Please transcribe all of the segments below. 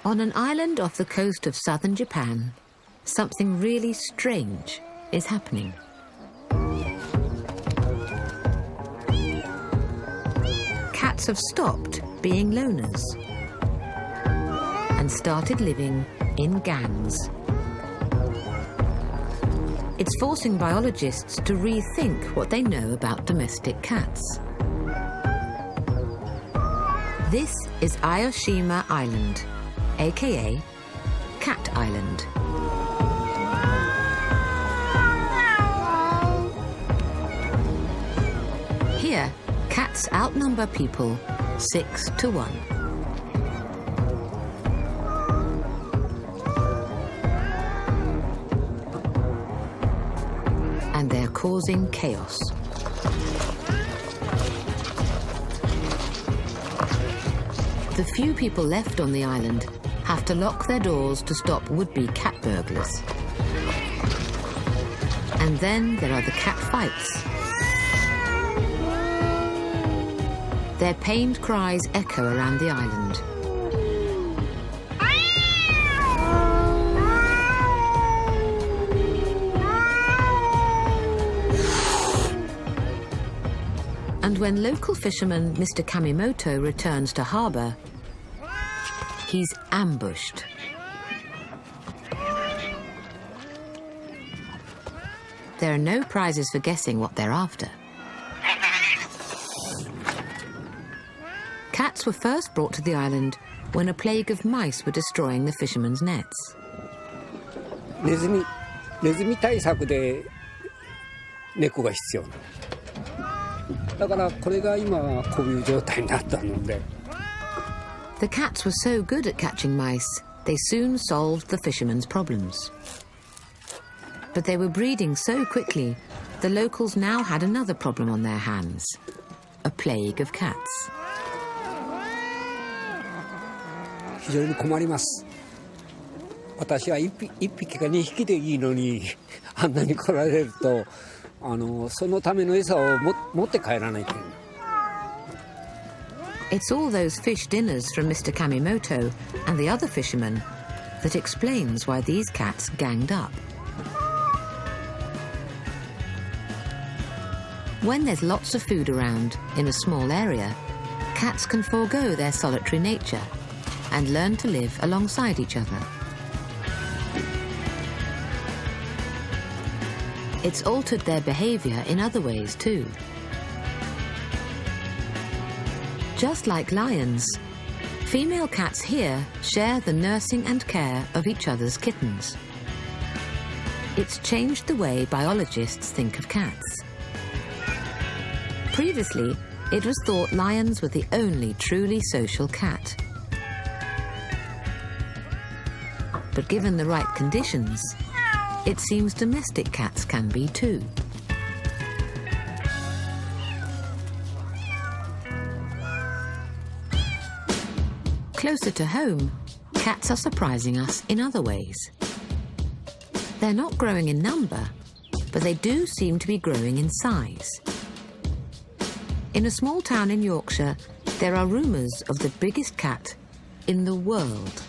On an island off the coast of southern Japan, something really strange is happening. Cats have stopped being loners and started living in gangs. It's forcing biologists to rethink what they know about domestic cats. This is Aoshima Island, aka Cat Island. Here, cats outnumber people 6 to 1. And they're causing chaos. The few people left on the island have to lock their doors to stop would-be cat burglars. And then there are the cat fights. Their pained cries echo around the island. And when local fisherman Mr. Kamimoto returns to harbour, he's ambushed. There are no prizes for guessing what they're after. Cats were first brought to the island when a plague of mice were destroying the fishermen's nets. ネズミ対策で猫が必要なの。だからこれが今こういう状態になったので。The cats were so good at catching mice, they soon solved the fishermen's problems. But they were breeding so quickly, the locals now had another problem on their hands: a plague of cats. 非常に困ります。私は1匹か2匹でいいのに、あんなに来られると、そのための餌を持って帰らないといけない。It's all those fish dinners from Mr. Kamimoto and the other fishermen that explains why these cats ganged up. When there's lots of food around in a small area, cats can forego their solitary nature and learn to live alongside each other. It's altered their behaviour in other ways too. Just like lions, female cats here share the nursing and care of each other's kittens. It's changed the way biologists think of cats. Previously, it was thought lions were the only truly social cat. But given the right conditions, it seems domestic cats can be too. Closer to home, cats are surprising us in other ways. They're not growing in number, but they do seem to be growing in size. In a small town in Yorkshire, there are rumours of the biggest cat in the world.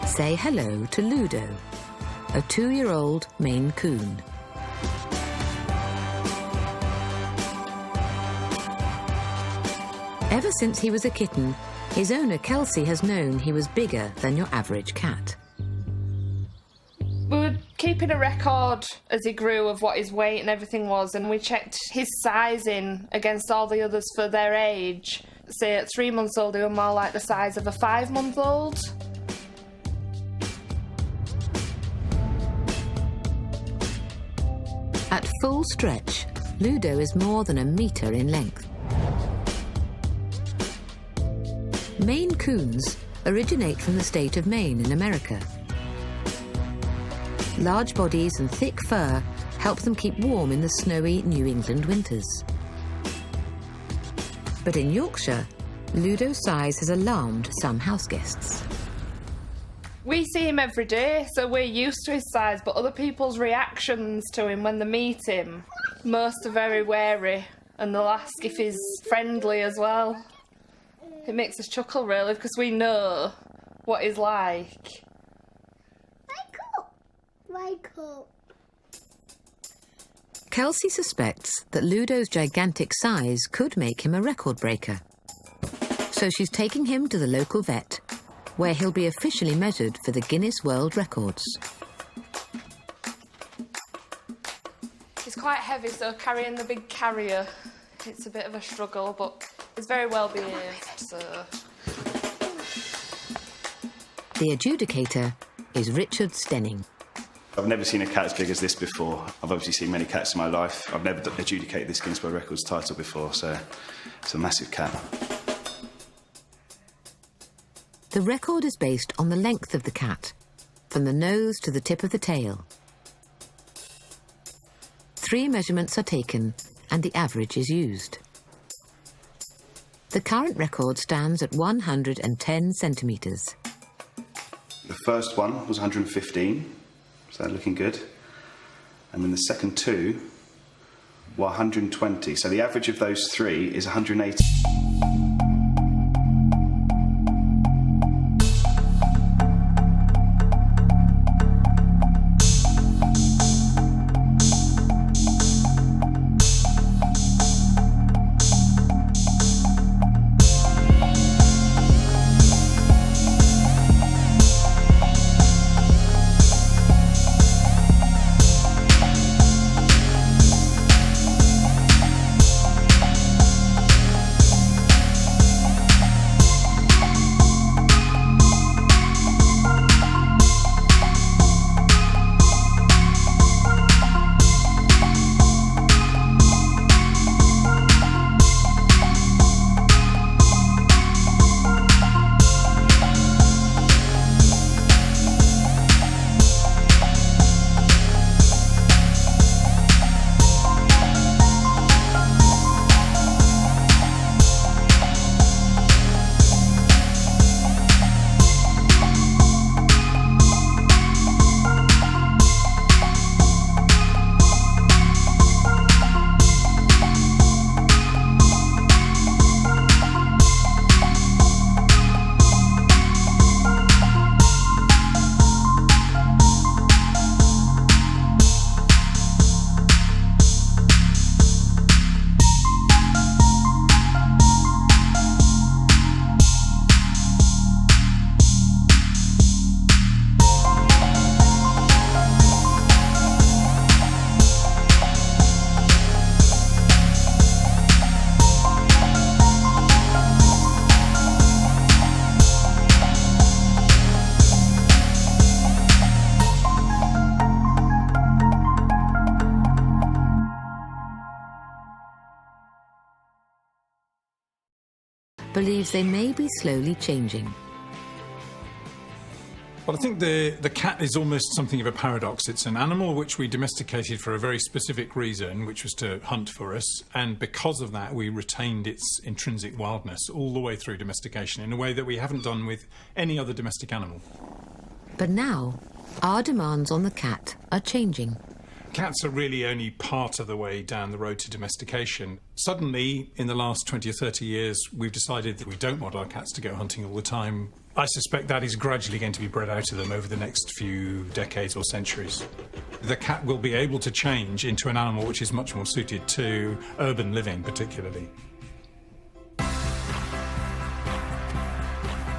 Say hello to Ludo, a 2-year-old Maine Coon. Ever since he was a kitten, his owner Kelsey has known he was bigger than your average cat. We were keeping a record as he grew of what his weight and everything was, and we checked his sizing against all the others for their age. Say at 3 months old, he was more like the size of a 5-month-old. At full stretch, Ludo is more than a metre in length. Maine Coons originate from the state of Maine in America. Large bodies and thick fur help them keep warm in the snowy New England winters. But in Yorkshire, Ludo's size has alarmed some houseguests. We see him every day, so we're used to his size, but other people's reactions to him when they meet him, most are very wary, and they'll ask if he's friendly as well. It makes us chuckle, really, because we know what he's like. Michael. Kelsey suspects that Ludo's gigantic size could make him a record breaker. So she's taking him to the local vet, where he'll be officially measured for the Guinness World Records. He's quite heavy, so carrying the big carrier, it's a bit of a struggle, but he's very well behaved, so... The adjudicator is Richard Stenning. I've never seen a cat as big as this before. I've obviously seen many cats in my life. I've never adjudicated this Guinness World Records title before, so it's a massive cat. The record is based on the length of the cat, from the nose to the tip of the tail. 3 measurements are taken and the average is used. The current record stands at 110 centimetres. The first one was 115, so looking good. And then the second 2 were 120, so the average of those 3 is 180. Believes they may be slowly changing. Well, I think the cat is almost something of a paradox. It's an animal which we domesticated for a very specific reason, which was to hunt for us, and because of that we retained its intrinsic wildness all the way through domestication in a way that we haven't done with any other domestic animal. But now, our demands on the cat are changing. Cats are really only part of the way down the road to domestication. Suddenly, in the last 20 or 30 years, we've decided that we don't want our cats to go hunting all the time. I suspect that is gradually going to be bred out of them over the next few decades or centuries. The cat will be able to change into an animal which is much more suited to urban living, particularly.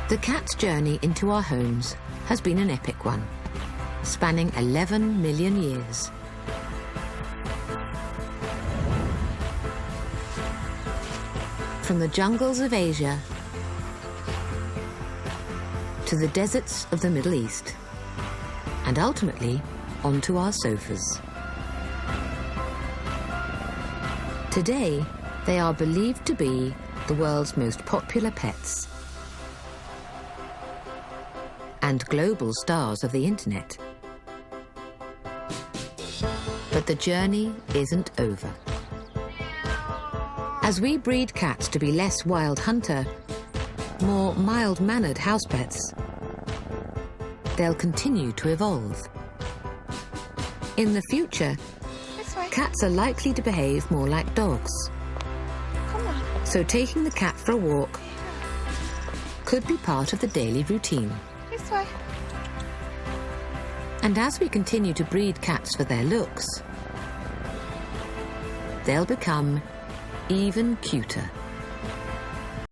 The cat's journey into our homes has been an epic one, spanning 11 million years. From the jungles of Asia to the deserts of the Middle East, and ultimately onto our sofas. Today, they are believed to be the world's most popular pets and global stars of the internet. But the journey isn't over. As we breed cats to be less wild hunter, more mild-mannered house pets, they'll continue to evolve. In the future, cats are likely to behave more like dogs. So taking the cat for a walk could be part of the daily routine. This way. And as we continue to breed cats for their looks, they'll become even cuter.